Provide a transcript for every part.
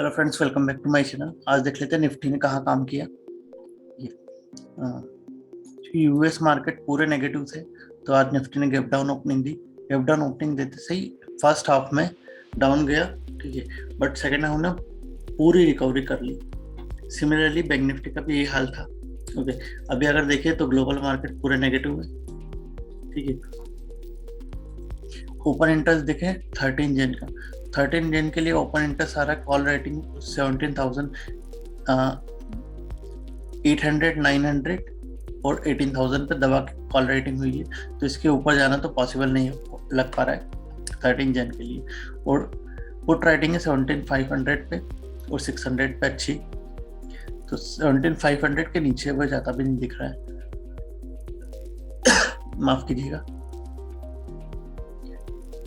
Hello friends, welcome back to my channel. आज देख लेते हैं निफ्टी ने कहाँ काम किया। ये यूएस मार्केट पूरे नेगेटिव थे, तो आज निफ्टी ने गैप डाउन ओपनिंग दी। गैप डाउन ओपनिंग देते सही फर्स्ट हाफ में डाउन गया, ठीक है, बट सेकेंड हाफ ने पूरी रिकवरी कर ली। सिमिलरली बैंक निफ्टी का भी यही हाल था। ओके, अभी अगर देखिए तो ग्लोबल मार्केट पूरे नेगेटिव है, ठीक है। ओपन इंटरेस्ट देखें 13 जन का, 13 जन के लिए ओपन इंटरेस्ट आ रहा है कॉल रेटिंग 17,800 900 और 18,000 पे दबा के कॉल रेटिंग हुई है, तो इसके ऊपर जाना तो पॉसिबल नहीं लग पा रहा है 13 जन के लिए। और पुट राइटिंग है 17,500 पे और 600 पे अच्छी, तो 17,500 के नीचे वो ज़्यादा भी नहीं दिख रहा है। माफ कीजिएगा।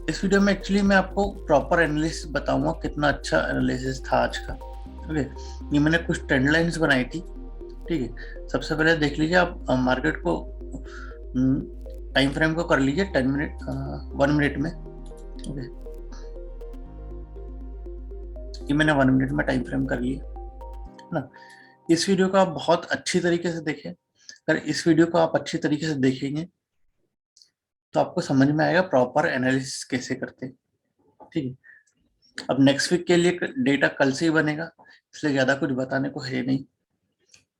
इस वीडियो में एक्चुअली मैं आपको प्रॉपर एनालिसिस बताऊंगा, कितना अच्छा एनालिसिस था आज का। ओके, ये मैंने कुछ ट्रेंड लाइंस बनाई थी, ठीक है। सबसे पहले देख लीजिए आप मार्केट को, टाइम फ्रेम को कर लीजिए 1 मिनट में। ओके, ये मैंने 1 मिनट में टाइम फ्रेम कर लिया है ना। इस वीडियो को आप बहुत अच्छी तरीके से देखें। अगर इस वीडियो को आप अच्छी तरीके से देखेंगे तो आपको समझ में आएगा प्रॉपर एनालिसिस कैसे करते हैं, ठीक है। अब नेक्स्ट वीक के लिए डेटा कल से ही बनेगा, इसलिए ज्यादा कुछ बताने को है नहीं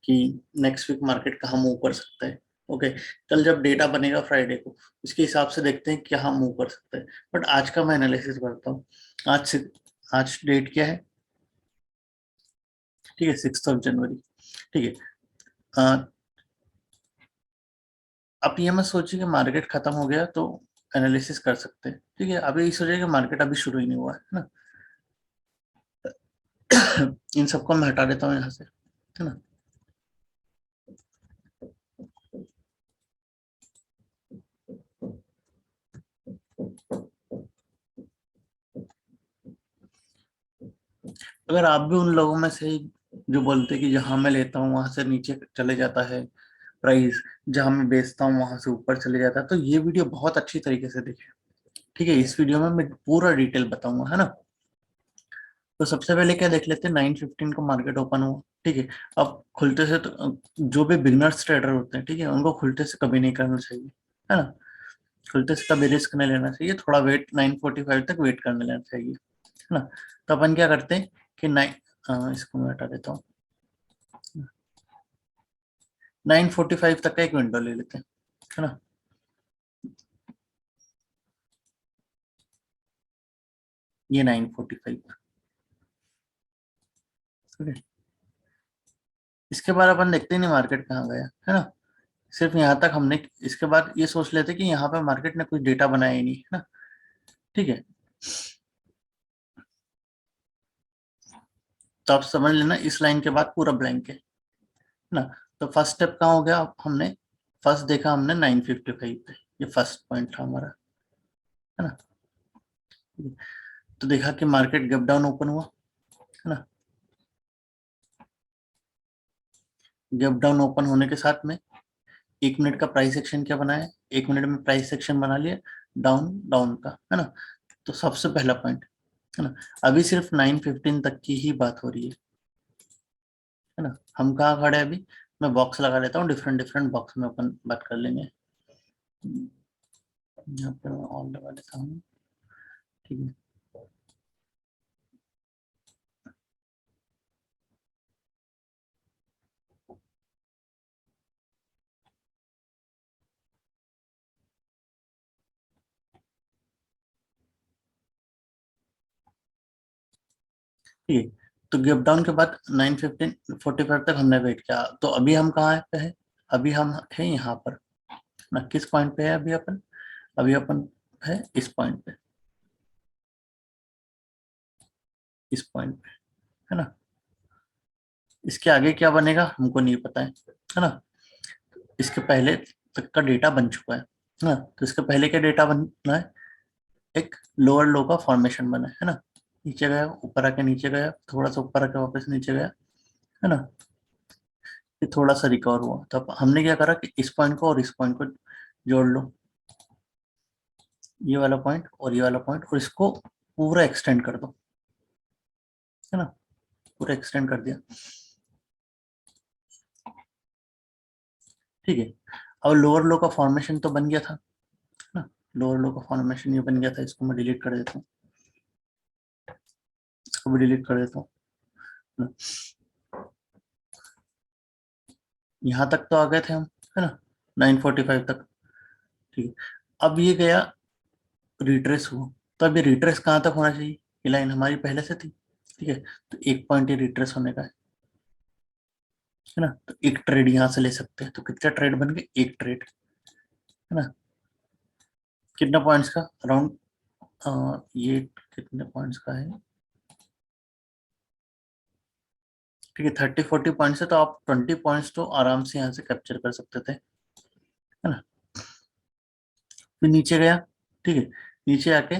कि नेक्स्ट वीक मार्केट कहाँ मूव कर सकता है। ओके, कल जब डेटा बनेगा फ्राइडे को, उसके हिसाब से देखते हैं कहाँ मूव कर सकता है। बट आज का मैं एनालिसिस करता हूँ। आज डेट क्या है, ठीक है, 6 जनवरी, ठीक है। अब ये मत सोचिए कि मार्केट खत्म हो गया तो एनालिसिस कर सकते हैं, ठीक है। अभी सोचिए कि मार्केट अभी शुरू ही नहीं हुआ है ना। इन सबको मैं हटा देता हूँ यहाँ से, है ना। अगर आप भी उन लोगों में से जो बोलते हैं कि जहां मैं लेता हूँ वहां से नीचे चले जाता है प्राइस, जहां मैं बेचता हूँ वहां से ऊपर चले जाता है, तो ये वीडियो बहुत अच्छी तरीके से देखें, ठीक है। इस वीडियो में मैं पूरा डिटेल बताऊंगा, है ना। तो सबसे पहले क्या देख लेते हैं, 9:15 को मार्केट ओपन हुआ, ठीक है। अब खुलते से तो जो भी बिगनर्स ट्रेडर होते हैं, ठीक है, उनको खुलते से कभी नहीं करना चाहिए, है ना। खुलते से कभी रिस्क नहीं लेना चाहिए, थोड़ा वेट 9:45 तक वेट करने लेना चाहिए, है ना। तो अपन क्या करते हैं कि इसको मैं हटा देता हूँ, 9:45 तक का एक विंडो ले लेते हैं, है ना। ये 9:45, ठीक है। इसके बाद अपन देखते ही नहीं मार्केट कहाँ गया, है ना। सिर्फ यहाँ तक हमने, इसके बाद ये सोच लेते कि यहाँ पे मार्केट ने कुछ डेटा बनाया ही नहीं, है ना, ठीक है। तो आप समझ लेना इस लाइन के बाद पूरा ब्लैंक है ना। तो फर्स्ट स्टेप कहाँ हो गया, हमने फर्स्ट देखा हमने 9:55 पे, ये फर्स्ट पॉइंट था हमारा, है ना। तो देखा कि मार्केट गैप डाउन ओपन हुआ, है ना। गैप डाउन ओपन होने के साथ में 1 मिनट का प्राइस एक्शन क्या बनाया, 1 मिनट में प्राइस एक्शन बना लिया डाउन डाउन का, है ना। तो सबसे पहला पॉइंट, है ना। अभी सिर्फ 9:15 तक की ही बात हो रही है ना। हम कहाँ खड़े हैं अभी, मैं बॉक्स लगा लेता हूँ, डिफरेंट डिफरेंट बॉक्स में अपन बात कर लेंगे। यहाँ पे मैं ऑल लगा देता हूँ, ठीक है। ठीक है, तो गैप डाउन के बाद 9:45 तक हमने वेट किया, तो अभी हम कहाँ पे है, अभी हम है यहाँ पर ना। किस पॉइंट पे है अभी अपन, अभी अपन है इस पॉइंट पे, इस पॉइंट पे, है ना। इसके आगे क्या बनेगा हमको नहीं पता है ना। इसके पहले तक का डेटा बन चुका है ना। तो इसके पहले क्या डेटा बनना है, एक लोअर लो का फॉर्मेशन बना है ना। नीचे गया, ऊपर आके नीचे गया, थोड़ा सा ऊपर आके वापस नीचे गया, है ना। ये थोड़ा सा रिकवर हुआ, तो अब हमने क्या करा कि इस पॉइंट को और इस पॉइंट को जोड़ लो, ये वाला पॉइंट और ये वाला पॉइंट, और इसको पूरा एक्सटेंड कर दो, है ना। पूरा एक्सटेंड कर दिया, ठीक है। अब लोअर लो का फॉर्मेशन तो बन गया था ना, लोअर लो का फॉर्मेशन ये बन गया था, इसको मैं डिलीट कर देता हूँ, इसको भी डिलीट कर देता हूँ ना। यहाँ तक तो आ गए थे हम, है ना, 945 तक, ठीक है। अब ये गया रिट्रेस हुआ, तो अब ये रिट्रेस कहाँ तक होना चाहिए, ये लाइन हमारी पहले से थी, ठीक है। तो एक पॉइंट ये रिट्रेस होने का है ना, तो एक ट्रेड यहाँ से ले सकते हैं, तो कितने ट्रेड बन गए, एक ट्रेड, है ना। कितना पॉइंट्स का, अराउंड ये कितने पॉइंट्स का है, ठीक है, 30-40 पॉइंट्स है, तो आप 20 पॉइंट्स तो आराम से यहाँ से कैप्चर कर सकते थे, है ना। फिर नीचे गया, ठीक है, नीचे आके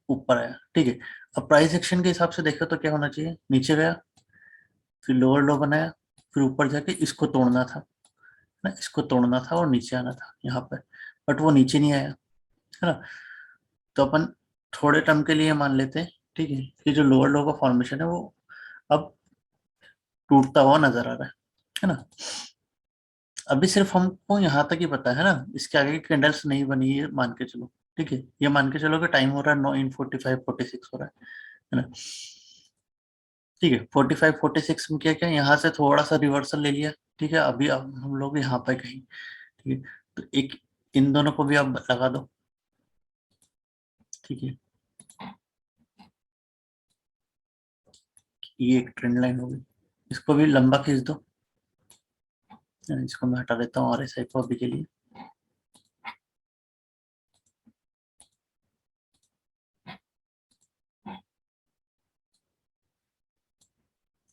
ऊपर आया, ठीक है। अब प्राइस एक्शन के हिसाब से देखो तो क्या होना चाहिए, नीचे गया, फिर लोअर लो बनाया, फिर ऊपर जाके इसको तोड़ना था ना, इसको तोड़ना था और नीचे आना था यहाँ पर, बट वो नीचे नहीं आया, है ना। तो अपन थोड़े टाइम के लिए मान लेते हैं, ठीक है, कि जो लोअर लो का फॉर्मेशन है वो अब टूटता हुआ नजर आ रहा है ना। अभी सिर्फ हमको यहाँ तक ही पता है ना, इसके आगे की कैंडल्स नहीं बनी है मान के चलो, ठीक है, ये मान के चलो कि टाइम हो रहा है 9:45-46 हो रहा है ना, ठीक है। 45-46 में क्या क्या यहाँ से थोड़ा सा रिवर्सल ले लिया, ठीक है। अभी अब हम लोग यहाँ पे कहीं, ठीक है, तो एक इन दोनों को भी आप लगा दो, ठीक है, ये एक ट्रेंड लाइन होगी, इसको भी लंबा खींच दो, इसको मैं हटा देता हूँ और ऐसा को अभी के लिए,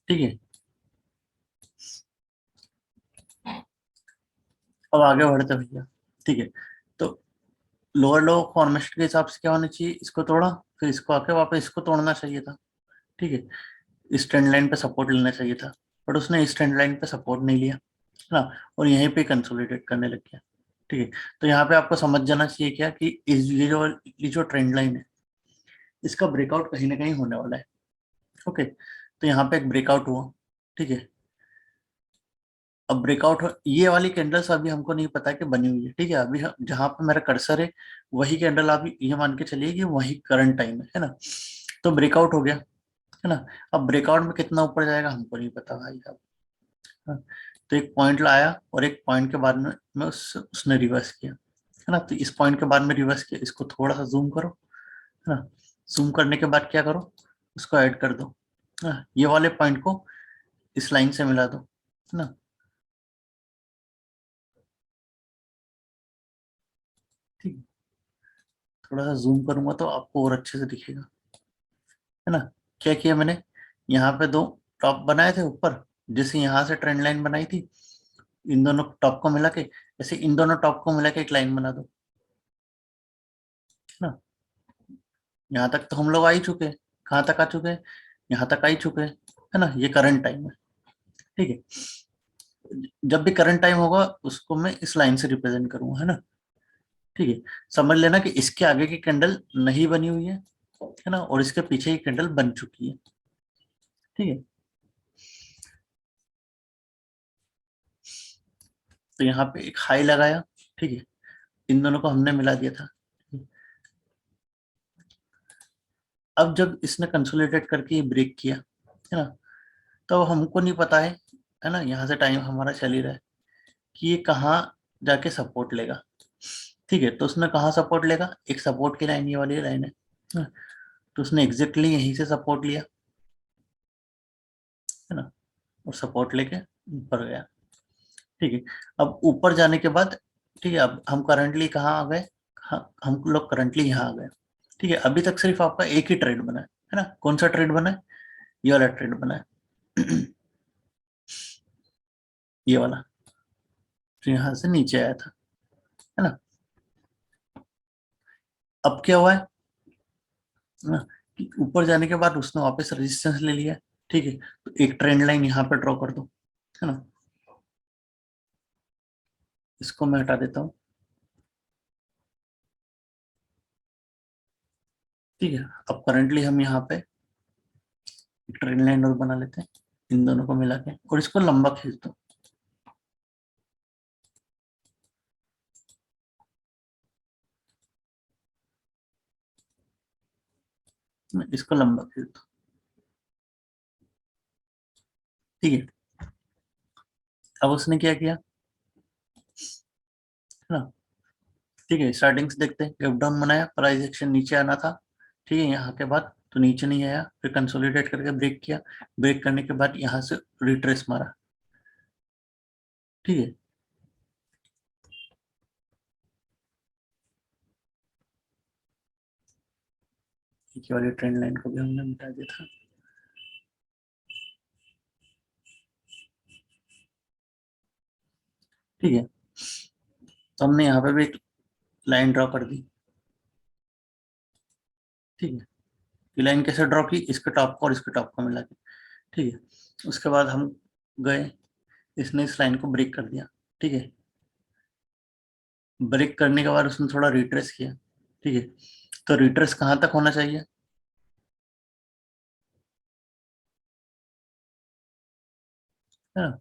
ठीक है। अब आगे बढ़ते भैया, ठीक है। तो लोअर लो फॉर्मेशन के हिसाब से क्या होना चाहिए, इसको तोड़ा, फिर इसको आके वापस इसको तोड़ना चाहिए था, ठीक है, इस ट्रेंड लाइन पे सपोर्ट लेना चाहिए था, बट उसने इस ट्रेंड लाइन पे सपोर्ट नहीं लिया, है ना, और यहीं पे कंसोलिडेट करने लग गया, ठीक है। तो यहाँ पे आपको समझ जाना चाहिए क्या कि इस ये जो ट्रेंड लाइन है, इसका ब्रेकआउट कहीं ना कहीं होने वाला है, ओके। तो यहाँ पे एक ब्रेकआउट हुआ, ठीक है। अब ब्रेकआउट ये वाली कैंडल्स अभी हमको नहीं पता कि बनी हुई है, ठीक है। अभी जहां पे मेरा कर्सर है वही कैंडल आप ये मान के चलिए कि वही करंट टाइम है ना। तो ब्रेकआउट हो गया, है ना। अब ब्रेकआउट में कितना ऊपर जाएगा हमको नहीं पता भाई साहब, हाँ। तो एक पॉइंट लाया और एक पॉइंट के बाद में उसने रिवर्स किया, है ना। तो इस पॉइंट के बाद में रिवर्स किया, इसको थोड़ा सा जूम करो, है ना। जूम करने के बाद क्या करो, उसको ऐड कर दो, है ना। ये वाले पॉइंट को इस लाइन से मिला दो, है ना, ठीक है। थोड़ा सा जूम करूंगा तो आपको और अच्छे से दिखेगा, है ना। क्या किया मैंने, यहाँ पे दो टॉप बनाए थे ऊपर, जैसे यहाँ से ट्रेंड लाइन बनाई थी, इन दोनों टॉप को मिला के, ऐसे इन दोनों टॉप को मिला के एक लाइन बना दो, है ना। यहाँ तक तो हम लोग आ ही चुके हैं, कहाँ तक आ चुके हैं, यहाँ तक आ ही चुके हैं, है ना। ये करंट टाइम है, ठीक है। जब भी करंट टाइम होगा उसको मैं इस लाइन से रिप्रेजेंट करूंगा, है ना, ठीक है। समझ लेना कि इसके आगे की कैंडल नहीं बनी हुई है ना, और इसके पीछे की कैंडल बन चुकी है, ठीक है। तो यहाँ पे एक हाई लगाया, ठीक है, इन दोनों को हमने मिला दिया था। अब जब इसने कंसोलिडेट करके ये ब्रेक किया, है ना, तो हमको नहीं पता है ना, यहाँ से टाइम हमारा चल ही रहा है कि ये कहाँ जाके सपोर्ट लेगा, ठीक है। तो उसने कहाँ सपोर्ट लेगा, एक सपोर्ट की लाइन ये वाली लाइन है, तो उसने एग्जैक्टली यहीं से सपोर्ट लिया, है ना, और सपोर्ट लेके ऊपर गया, ठीक है। अब ऊपर जाने के बाद, ठीक है, अब हम करंटली कहाँ आ गए, हम लोग करंटली यहाँ आ गए, ठीक है। अभी तक सिर्फ आपका एक ही ट्रेड बना है ना, कौन सा ट्रेड बना है, ये वाला ट्रेड बना है ये वाला, तो यहाँ से नीचे आया था, है ना। अब क्या हुआ है ना, कि ऊपर जाने के बाद उसने वापस रेजिस्टेंस ले लिया, ठीक है। तो एक ट्रेंड लाइन यहाँ पे ड्रॉ कर दो, है ना, इसको मैं हटा देता हूँ, ठीक है। अब करंटली हम यहाँ पे एक ट्रेन लाइन और बना लेते हैं इन दोनों को मिला के, और इसको लंबा खींच दो। इसको लंबा खींच दो, ठीक है। अब उसने क्या किया, है ना, ठीक है। स्टार्टिंग से देखते हैं, गैप डाउन बनाया, प्राइस एक्शन नीचे आना था, ठीक है। यहाँ के बाद तो नीचे नहीं आया, फिर कंसोलिडेट करके ब्रेक किया, ब्रेक करने के बाद यहाँ से रिट्रेस मारा, ठीक है। ये वाली ट्रेंड लाइन को भी हमने मिटा दिया था, ठीक है। तो हमने यहाँ पे भी एक लाइन ड्रॉ कर दी, ठीक है। ये लाइन कैसे ड्रॉ की, इसके टॉप को और इसके टॉप को मिला के, ठीक है। उसके बाद हम गए, इसने इस लाइन को ब्रेक कर दिया, ठीक है। ब्रेक करने के बाद उसने थोड़ा रिट्रेस किया, ठीक है। तो रिट्रेस कहाँ तक होना चाहिए, है ना।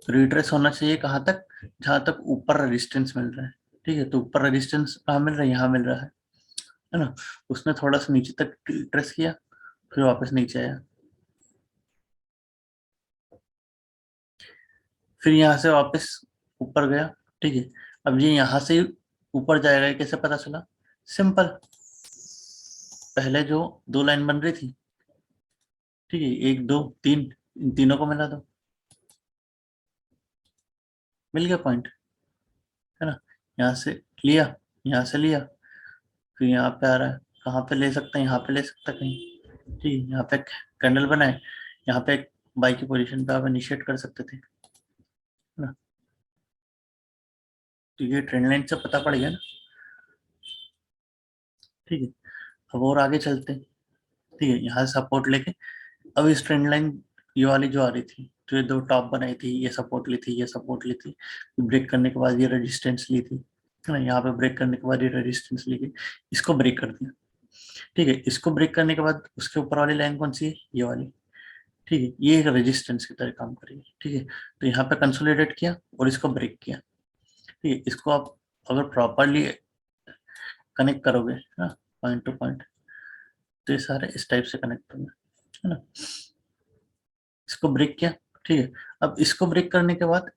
रिट्रेस होना चाहिए कहाँ तक, जहां तक ऊपर रेजिस्टेंस मिल रहा है, ठीक है। तो ऊपर रेजिस्टेंस कहाँ मिल रहा है, यहाँ मिल रहा है ना। उसने थोड़ा सा नीचे तक रिट्रेस किया, फिर वापस नीचे आया, फिर यहाँ से वापस ऊपर गया, ठीक है। अब ये यहाँ से ऊपर जाएगा, ये कैसे पता चला, सिंपल, पहले जो दो लाइन बन रही थी, ठीक है, एक दो तीन, इन तीनों को मिला दो, मिल गया पॉइंट, है ना। यहाँ से लिया, यहाँ से लिया, फिर यहाँ पे आ रहा है, कहाँ पे ले सकते हैं, यहाँ पे ले सकते हैं कहीं, ठीक है। यहाँ पे कैंडल बनाए, यहाँ पे एक बाई की पोजीशन पे आप इनिशिएट कर सकते थे, है ना। तो ये ट्रेंड लाइन से पता पड़ गया ना, ठीक है। अब और आगे चलते हैं, ठीक है। यहाँ से सपोर्ट लेके, अब इस ट्रेंड लाइन ये वाली जो आ रही थी, तो ये दो टॉप बनाई थी, ये सपोर्ट ली थी, ये सपोर्ट ली थी, ब्रेक करने के बाद ये रेजिस्टेंस ली थी, है ना। यहाँ पे ब्रेक करने के बाद ये रेजिस्टेंस ली गई, इसको ब्रेक कर दिया, ठीक है। इसको ब्रेक करने के बाद उसके ऊपर वाली लाइन कौन सी है, ये वाली, ठीक है। ये एक रेजिस्टेंस की तरह काम करेगी, ठीक है। तो यहाँ पे कंसोलिडेट किया और इसको ब्रेक किया, ठीक है। इसको आप अगर प्रॉपरली कनेक्ट करोगे ना, पॉइंट टू पॉइंट, तो ये सारे इस टाइप से कनेक्ट होंगे, है ना। इसको ब्रेक किया, ठीक है। अब इसको ब्रेक करने के बाद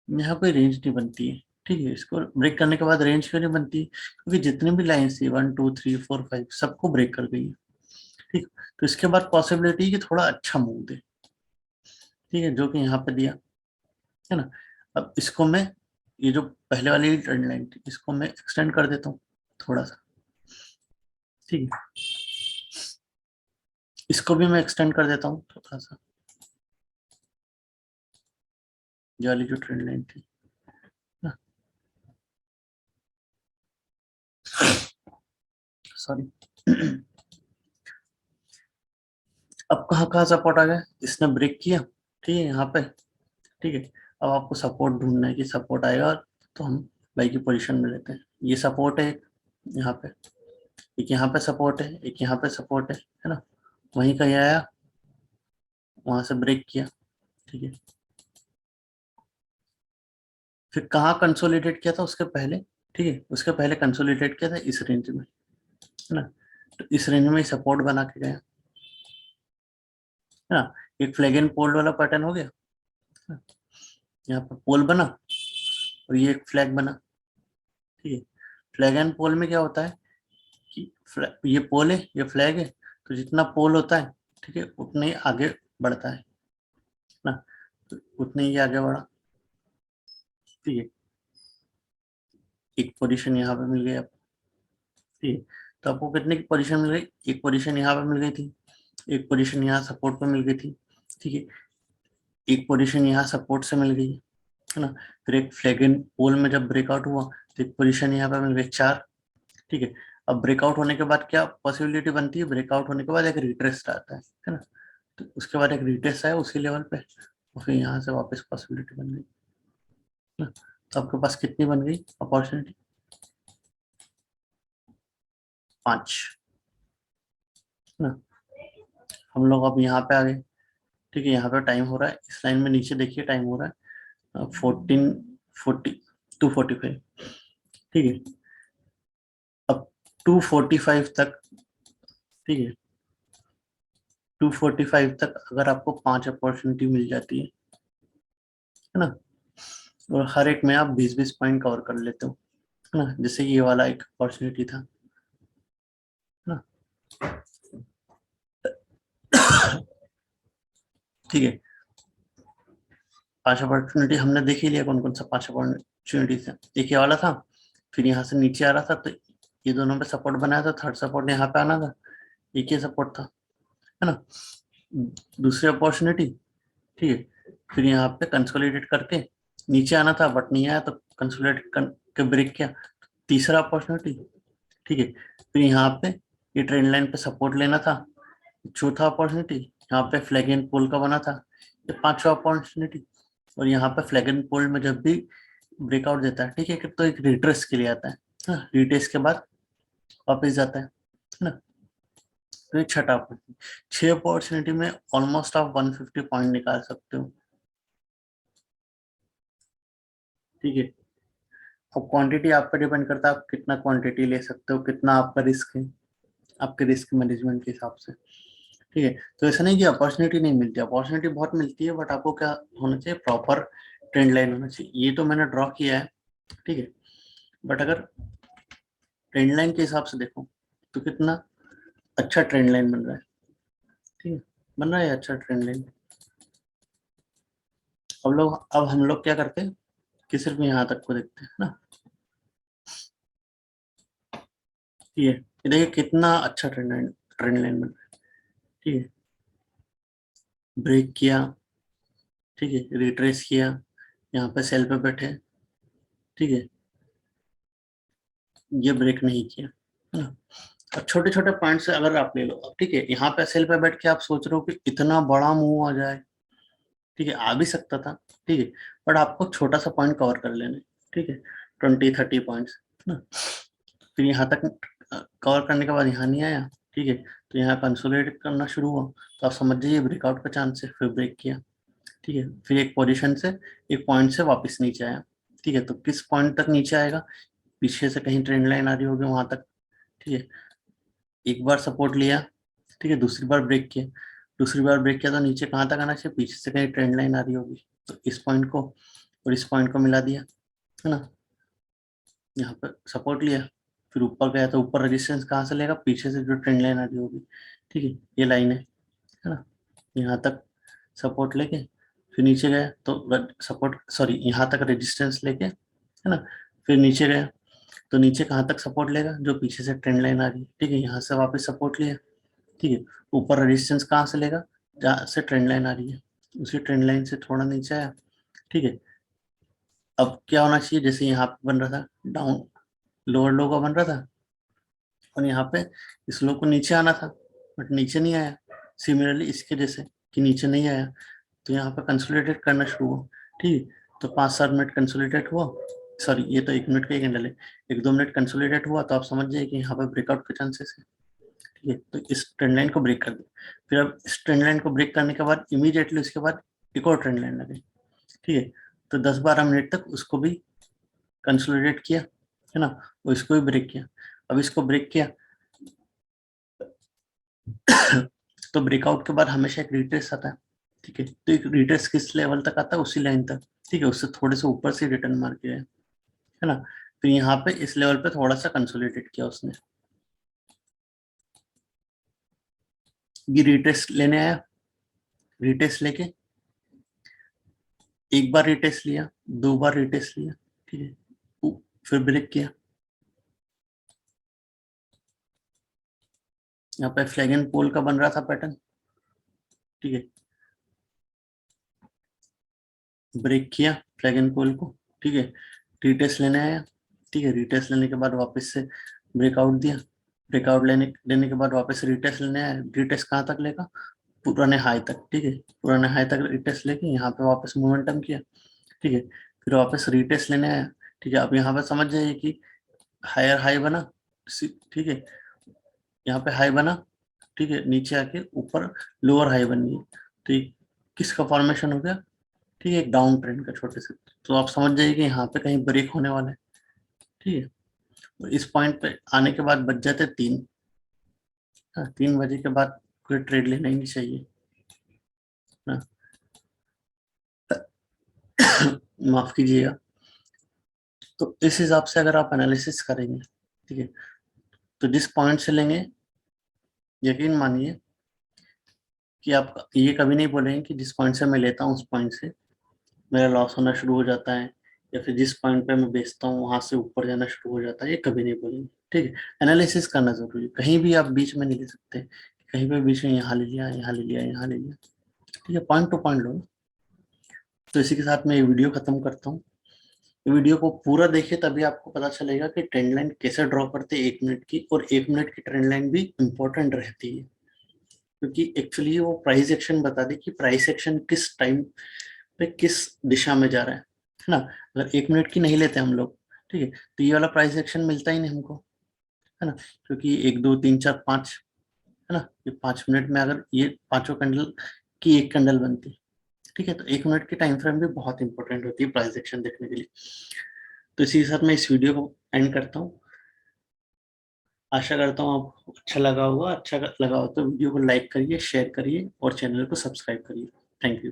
यहाँ कोई रेंज नहीं बनती है, ठीक है। इसको ब्रेक करने के बाद रेंज क्यों नहीं बनती, क्योंकि जितनी भी लाइन थी 1 2 3 4 5 सबको ब्रेक कर गई है, ठीक। तो इसके बाद पॉसिबिलिटी है कि थोड़ा अच्छा मूव दे, ठीक है, जो कि यहाँ पे दिया, है ना। अब इसको मैं, ये जो पहले वाली ट्रेंड लाइन थी, इसको मैं एक्सटेंड कर देता हूँ थोड़ा सा, ठीक है। इसको भी मैं एक्सटेंड कर देता हूँ थोड़ा सा, ये वाली जो ट्रेंड लाइन थी ना, सॉरी। अब कहाँ कहाँ सपोर्ट आ गया, इसने ब्रेक किया, ठीक है, यहाँ पे, ठीक है। अब आपको सपोर्ट ढूंढना है कि सपोर्ट आएगा, तो हम बाई की पोजीशन में लेते हैं। ये सपोर्ट है यहाँ पे, एक यहाँ पे सपोर्ट है, एक यहाँ पे सपोर्ट है ना। वहीं कहीं आया, वहां से ब्रेक किया, ठीक है। फिर कहाँ कंसोलिडेट किया था उसके पहले, ठीक है, उसके पहले कंसोलिडेट किया था इस रेंज में, है ना। तो इस रेंज में सपोर्ट बना के गया, है ना। एक फ्लैग एंड पोल वाला पैटर्न हो गया, है ना? यहाँ पर पोल बना और ये एक फ्लैग बना, ठीक है। फ्लैग एंड पोल में क्या होता है कि ये पोल है, ये फ्लैग है, तो जितना पोल होता है, ठीक है, उतने ही आगे बढ़ता है ना। तो उतने ही आगे बढ़ा, ठीक है। एक पोजीशन यहाँ पे मिल गई आपको, ठीक है। तो आपको कितने की पोजीशन मिल गई, एक पोजीशन यहाँ पे मिल गई थी, एक पोजीशन यहाँ सपोर्ट पे मिल गई थी, ठीक है। एक पोजीशन यहाँ सपोर्ट से मिल गई, है ना। फिर एक फ्लैग एंड पोल में जब ब्रेकआउट हुआ, तो एक पोजीशन यहाँ पे मिल गई, चार, ठीक है। अब ब्रेकआउट होने के बाद क्या पॉसिबिलिटी बनती है, ब्रेकआउट होने के बाद एक रिट्रेस आता है ना। तो उसके बाद एक रिट्रेस आया उसी लेवल पे, और फिर यहाँ से वापस पॉसिबिलिटी बन गई ना। तो आपके पास कितनी बन गई अपॉर्चुनिटी, पांच, है ना। हम लोग अब यहाँ पे आ गए, ठीक है। यहाँ पे टाइम हो रहा है, इस लाइन में नीचे देखिए टाइम हो रहा है 14:40 2:45, ठीक है। अब 2:45 तक, ठीक है, 2:45 तक अगर आपको 5 अपॉर्चुनिटी मिल जाती है ना, और हर एक में आप 20-20 पॉइंट कवर कर लेते हो, है ना, जैसे ये वाला एक अपॉर्चुनिटी था, है ना। ठीक है, 5 अपॉर्चुनिटी हमने देख ही लिया, कौन कौन सा 5 अपॉर्चुनिटी था। एक ये वाला था, फिर यहाँ से नीचे आ रहा था तो ये दोनों पे सपोर्ट बनाया था, थर्ड सपोर्ट यहाँ पे आना था, एक ही सपोर्ट था, है ना। दूसरी अपॉर्चुनिटी, ठीक है, फिर यहाँ पे कंसोलिडेट करके नीचे आना था बट नहीं आया तो कंसोलिडेट करके ब्रेक किया, तीसरा अपॉर्चुनिटी, ठीक है। फिर यहाँ पे ये ट्रेंड लाइन पे सपोर्ट लेना था, चौथा अपॉर्चुनिटी, यहाँ पे फ्लैग एंड पोल का बना था, ये पांचवा अपॉर्चुनिटी। और यहाँ पे फ्लैग एंड पोल में जब भी ब्रेकआउट देता है, ठीक है, तो एक रिट्रेस के लिए आता है, रिट्रेस के बाद वापस जाता है ना। तो ये छठा अपॉर्चुनिटी, 6 अपॉर्चुनिटी में ऑलमोस्ट आप 150 पॉइंट निकाल सकते हो, ठीक है। अब क्वांटिटी आप पे डिपेंड करता है, आप कितना क्वांटिटी ले सकते हो, कितना आपका रिस्क है, आपके रिस्क मैनेजमेंट के हिसाब से, ठीक है। तो ऐसा नहीं कि अपॉर्चुनिटी नहीं मिलती, अपॉर्चुनिटी बहुत मिलती है, बट आपको क्या होना चाहिए, प्रॉपर ट्रेंड लाइन होना चाहिए। ये तो मैंने ड्रॉ किया है, ठीक है, बट अगर ट्रेंड लाइन के हिसाब से देखो तो कितना अच्छा ट्रेंड लाइन बन रहा है, ठीक है, बन रहा है अच्छा ट्रेंड लाइन। अब हम लोग क्या करते हैं कि सिर्फ यहाँ तक को देखते हैं ना, ठीक है। ये देखिए कितना अच्छा ट्रेंड लाइन बन रहा है, ठीक है। ब्रेक किया, ठीक है, रिट्रेस किया, यहाँ पे सेल पे बैठे, ठीक है, ये ब्रेक नहीं किया, है ना। अब छोटे छोटे पॉइंट से अगर आप ले लो, अब ठीक है, यहाँ पे सेल पे बैठ के आप सोच रहे हो कि इतना बड़ा मूव आ जाए, ठीक है, आ भी सकता था, ठीक है, बट आपको छोटा सा पॉइंट कवर कर लेना है, ठीक है, 20-30 पॉइंट्स ना। फिर यहाँ तक कवर करने के बाद यहाँ नहीं आया, ठीक है, तो यहाँ कंसोलिडेट करना शुरू हुआ, तो आप समझ जाइए ब्रेकआउट का चांस है, फिर ब्रेक किया, ठीक है, फिर एक पोजीशन से, एक पॉइंट से वापस नीचे आया, ठीक है। तो किस पॉइंट तक नीचे आएगा, पीछे से कहीं ट्रेंड लाइन आ रही होगी वहां तक, ठीक है। एक बार सपोर्ट लिया, ठीक है, दूसरी बार ब्रेक किया, दूसरी बार ब्रेक किया तो नीचे कहाँ तक आना चाहिए, पीछे से कहीं ट्रेंड लाइन आ रही होगी, तो इस पॉइंट को और इस पॉइंट को मिला दिया, है ना। यहाँ पे सपोर्ट लिया, फिर ऊपर गया तो ऊपर रेजिस्टेंस कहाँ से लेगा, पीछे से जो ट्रेंड लाइन आ रही होगी, ठीक है, ये लाइन है ना। यहाँ तक सपोर्ट लेके फिर नीचे गया तो सपोर्ट, सॉरी, यहाँ तक रेजिस्टेंस लेके, है ना, फिर नीचे गया तो नीचे कहाँ तक सपोर्ट लेगा, जो पीछे से ट्रेंड लाइन आ रही है, ठीक है, यहाँ से वापस सपोर्ट लिया, ठीक है, ऊपर रेजिस्टेंस कहाँ से लेगा, जहाँ से ट्रेंड लाइन आ रही है, उसी ट्रेंड लाइन से थोड़ा नीचे आया, ठीक है। अब क्या होना चाहिए, जैसे यहाँ पे बन रहा था डाउन, लोअर लो का बन रहा था, और यहाँ पे इस लो को नीचे आना था, बट नीचे नहीं आया, सिमिलरली इसके जैसे कि नीचे नहीं आया, तो यहाँ पे कंसोलिडेट करना शुरू हुआ, ठीक है। तो 5-7 मिनट कंसोलिडेट हुआ, सॉरी ये तो 1 मिनट का ही कैंडल है, 1-2 मिनट कंसोलिडेट हुआ, तो आप समझ जाइए कि यहाँ पे ब्रेकआउट के चांसेस है, ठीक है। तो इस ट्रेंड लाइन को ब्रेक कर दिया, फिर अब इस ट्रेंड लाइन को ब्रेक करने के बाद इमीडिएटली उसके बाद एक और ट्रेंड लाइन लगी, ठीक है। तो 10-12 मिनट तक उसको भी कंसोलिडेट किया, है ना, और इसको भी ब्रेक किया। अब इसको ब्रेक किया तो ब्रेकआउट के बाद हमेशा एक रिट्रेस आता है, ठीक है। तो एक रिट्रेस किस लेवल तक आता है, उसी लाइन तक, ठीक है, उससे थोड़े से ऊपर से रिटर्न मार के है ना। फिर यहाँ पे इस लेवल पे थोड़ा सा कंसोलिडेट किया उसने, ये रिट्रेस लेने आया, रिट्रेस लेके एक बार रिटेस्ट लिया, 2 बार रिटेस्ट लिया, ठीक है, फिर ब्रेक किया, यहाँ पे फ्लैग एंड पोल का बन रहा था पैटर्न, ठीक है, ब्रेक किया फ्लैग एंड पोल को, ठीक है, रिटेस्ट लेने आया, ठीक है, रिटेस्ट लेने के बाद वापस से ब्रेकआउट दिया, ब्रेकआउट लेने लेने के बाद वापस से रिटेस्ट लेने आया, रिटेस्ट कहाँ तक लेगा, पुराने हाई तक, ठीक है, पुराने हाई तक रिटेस्ट लेके यहाँ पे वापस मोमेंटम किया, ठीक है, फिर वापस रिटेस्ट लेने आया, ठीक है। अब यहाँ पे समझ जाइए कि हायर हाई बना, ठीक है, यहाँ पे हाई बना, ठीक है, नीचे आके ऊपर लोअर हाई बन गई, तो ये किसका फॉर्मेशन हो गया? ठीक है, एक डाउन ट्रेंड का छोटे से। तो आप समझ जाइए कि यहाँ पे कहीं ब्रेक होने वाला है। ठीक है, तो इस पॉइंट पे आने के बाद बच जाते 3। हाँ, 3 बजे के बाद कोई ट्रेड लेना ही नहीं चाहिए। हाँ, माफ कीजिएगा। तो इस हिसाब से अगर आप एनालिसिस करेंगे, ठीक है, तो जिस पॉइंट से लेंगे, यकीन मानिए कि आप ये कभी नहीं बोलेंगे कि जिस पॉइंट से मैं लेता हूँ उस पॉइंट से मेरा लॉस होना शुरू हो जाता है, या फिर जिस पॉइंट पे मैं बेचता हूँ वहां से ऊपर जाना शुरू हो जाता है, ये कभी नहीं बोलेंगे। ठीक है, एनालिसिस करना जरूरी है, कहीं भी आप बीच में नहीं ले सकते, कहीं पे बीच में यहाँ ले लिया, यहाँ ले लिया, यहाँ ले लिया। ठीक है, पॉइंट टू पॉइंट लो ना। तो इसी के साथ मैं ये वीडियो खत्म करता हूँ। वीडियो को पूरा देखिए, तभी आपको पता चलेगा कि ट्रेंड लाइन कैसे ड्रॉ करते हैं 1 मिनट की, और 1 मिनट की ट्रेंड लाइन भी इंपॉर्टेंट रहती है, क्योंकि एक्चुअली वो प्राइस एक्शन बता दे कि प्राइस एक्शन किस टाइम पे किस दिशा में जा रहा है ना। अगर 1 मिनट की नहीं लेते हम लोग, ठीक है, तो ये वाला प्राइस एक्शन मिलता ही नहीं हमको, है ना, क्योंकि 1 2 3 4 5, है ना, ये 5 मिनट में अगर ये पांचों कैंडल की एक कैंडल बनती है, ठीक है, तो 1 मिनट की टाइम फ्रेम भी बहुत इंपॉर्टेंट होती है प्राइस एक्शन देखने के लिए। तो इसी के साथ मैं इस वीडियो को एंड करता हूँ। आशा करता हूँ आपको अच्छा लगा होगा। अच्छा लगा हो तो वीडियो को लाइक करिए, शेयर करिए और चैनल को सब्सक्राइब करिए। Thank you.